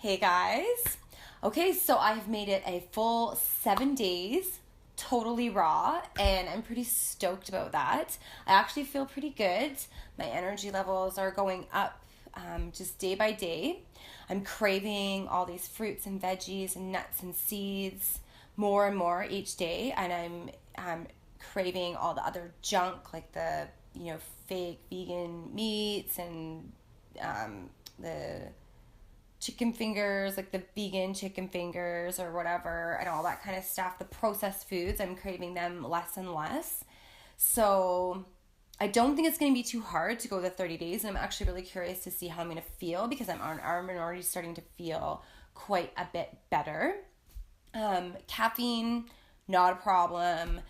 Hey guys. Okay, so I've made it a full 7 days, totally raw, and I'm pretty stoked about that. I actually feel pretty good. My energy levels are going up just day by day. I'm craving all these fruits and veggies and nuts and seeds more and more each day, and I'm craving all the other junk like the fake vegan meats and the chicken fingers, like the vegan chicken fingers or whatever, and all that kind of stuff. The processed foods, I'm craving them less and less. So I don't think it's going to be too hard to go the 30 days. And I'm actually really curious to see how I'm going to feel because I'm already starting to feel quite a bit better. Caffeine, not a problem.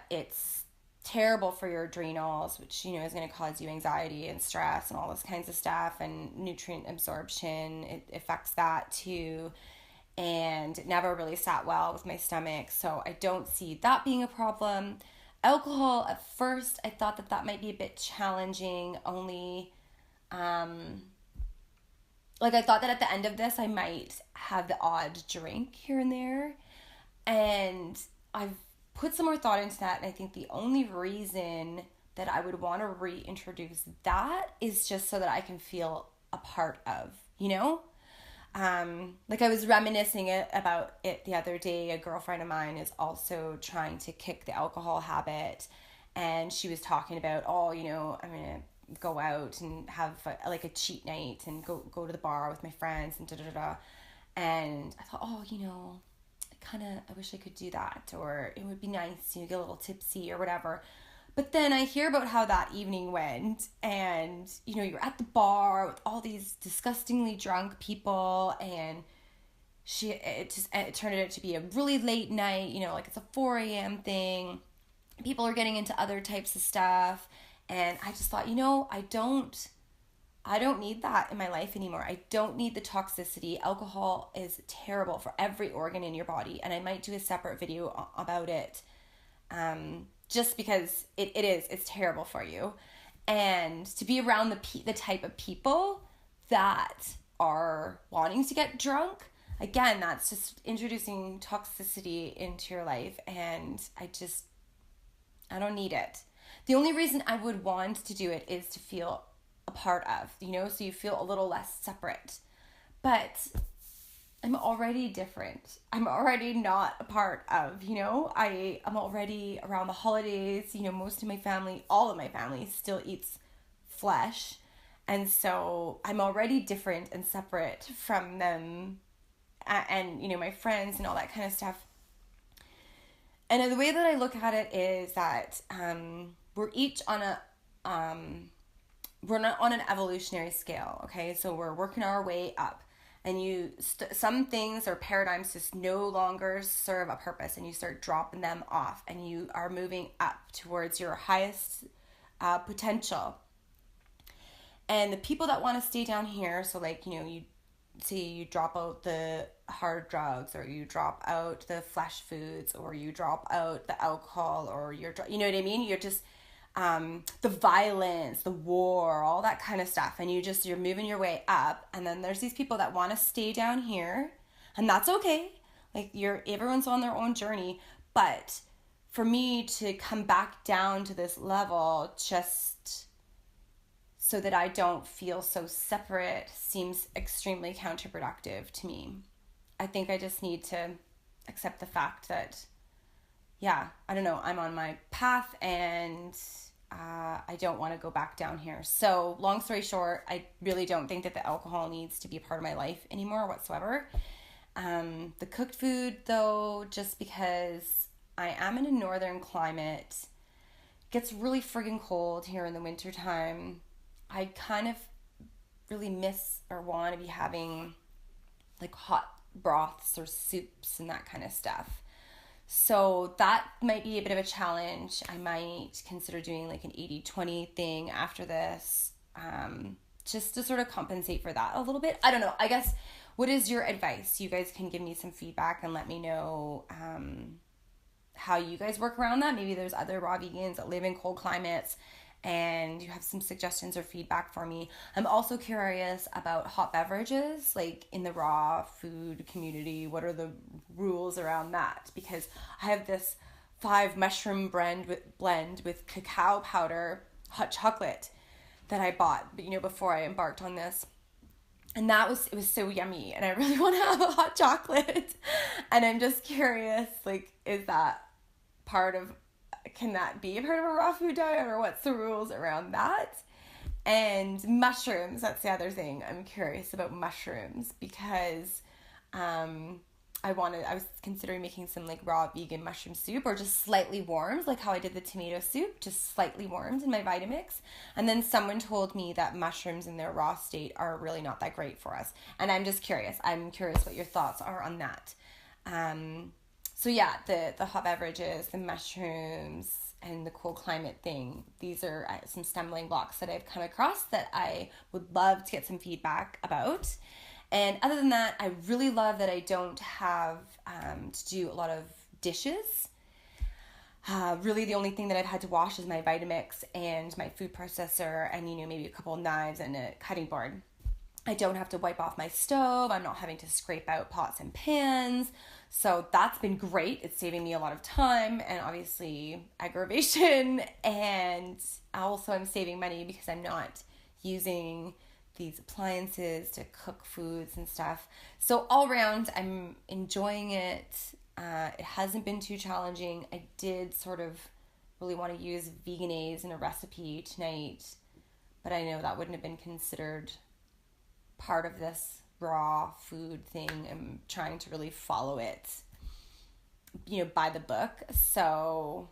It's terrible for your adrenals, which is going to cause you anxiety and stress and all those kinds of stuff, and nutrient absorption, it affects that too, and it never really sat well with my stomach, so I don't see that being a problem. Alcohol, at first I thought that might be a bit challenging, only I thought that at the end of this I might have the odd drink here and there, and I've put some more thought into that, and I think the only reason that I would want to reintroduce that is just so that I can feel a part of, I was reminiscing about it the other day. A girlfriend of mine is also trying to kick the alcohol habit, and she was talking about, I'm going to go out and have a cheat night and go to the bar with my friends and da-da-da-da. And I thought, I wish I could do that, or it would be nice to get a little tipsy or whatever. But then I hear about how that evening went, and you're at the bar with all these disgustingly drunk people, and it turned out to be a really late night, it's a 4 a.m. thing. People are getting into other types of stuff, and I just thought, I don't need that in my life anymore. I don't need the toxicity. Alcohol is terrible for every organ in your body, and I might do a separate video about it, just because it's terrible for you. And to be around the type of people that are wanting to get drunk, again, that's just introducing toxicity into your life, and I don't need it. The only reason I would want to do it is to feel a part of, so you feel a little less separate. But I'm already different. I'm already not a part of, I'm already around the holidays, most of my family, all of my family still eats flesh. And so I'm already different and separate from them and my friends and all that kind of stuff. And the way that I look at it is that we're each on we're not on an evolutionary scale, okay? So we're working our way up, and some things or paradigms just no longer serve a purpose, and you start dropping them off, and you are moving up towards your highest potential. And the people that want to stay down here, so you say you drop out the hard drugs, or you drop out the flesh foods, or you drop out the alcohol, or you know what I mean? You're just the violence, the war, all that kind of stuff, and you're moving your way up. And then there's these people that want to stay down here, and that's okay. Everyone's on their own journey, but for me to come back down to this level just so that I don't feel so separate seems extremely counterproductive to me. I think I just need to accept the fact that, I'm on my path, and I don't want to go back down here. So long story short, I really don't think that the alcohol needs to be a part of my life anymore whatsoever. The cooked food, though, just because I am in a northern climate, gets really friggin' cold here in the wintertime. I kind of really miss or want to be having hot broths or soups and that kind of stuff. So that might be a bit of a challenge. I might consider doing an 80-20 thing after this, just to sort of compensate for that a little bit. I don't know. I guess, what is your advice? You guys can give me some feedback and let me know how you guys work around that. Maybe there's other raw vegans that live in cold climates and you have some suggestions or feedback for me. I'm also curious about hot beverages, like in the raw food community. What are the rules around that? Because I have this 5 mushroom blend with cacao powder, hot chocolate that I bought, before I embarked on this. And it was so yummy, and I really want to have a hot chocolate. And I'm just curious, like, can that be a part of a raw food diet, or what's the rules around that? And mushrooms, that's the other thing. I'm curious about mushrooms because I was considering making some like raw vegan mushroom soup, or just slightly warmed, like how I did the tomato soup, just slightly warmed in my Vitamix. And then someone told me that mushrooms in their raw state are really not that great for us. And I'm just curious. I'm curious what your thoughts are on that. So yeah, the hot beverages, the mushrooms, and the cold climate thing, these are some stumbling blocks that I've come across that I would love to get some feedback about. And other than that, I really love that I don't have to do a lot of dishes. Really, the only thing that I've had to wash is my Vitamix and my food processor, and maybe a couple of knives and a cutting board. I don't have to wipe off my stove. I'm not having to scrape out pots and pans. So that's been great. It's saving me a lot of time and obviously aggravation. And also I'm saving money because I'm not using these appliances to cook foods and stuff. So all around, I'm enjoying it. It hasn't been too challenging. I did sort of really want to use veganese in a recipe tonight, but I know that wouldn't have been considered part of this raw food thing. I'm trying to really follow it, by the book. So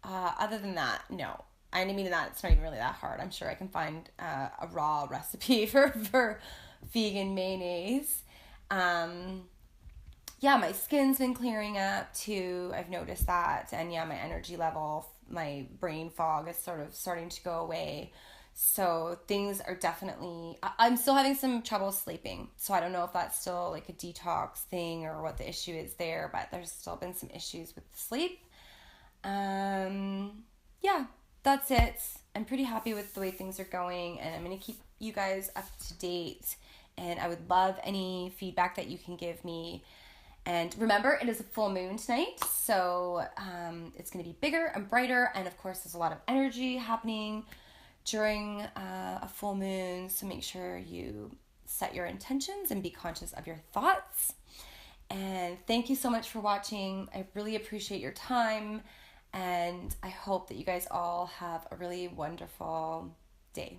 other than that, no. I mean that it's not even really that hard. I'm sure I can find a raw recipe for vegan mayonnaise. Yeah, my skin's been clearing up too. I've noticed that. And yeah, my energy level, my brain fog is sort of starting to go away. So things are definitely, I'm still having some trouble sleeping. So I don't know if that's still like a detox thing or what the issue is there, but there's still been some issues with sleep. Yeah, that's it. I'm pretty happy with the way things are going, and I'm going to keep you guys up to date. And I would love any feedback that you can give me. And remember, it is a full moon tonight, so it's going to be bigger and brighter. And of course, there's a lot of energy happening during a full moon, so make sure you set your intentions and be conscious of your thoughts. And thank you so much for watching. I really appreciate your time, and I hope that you guys all have a really wonderful day.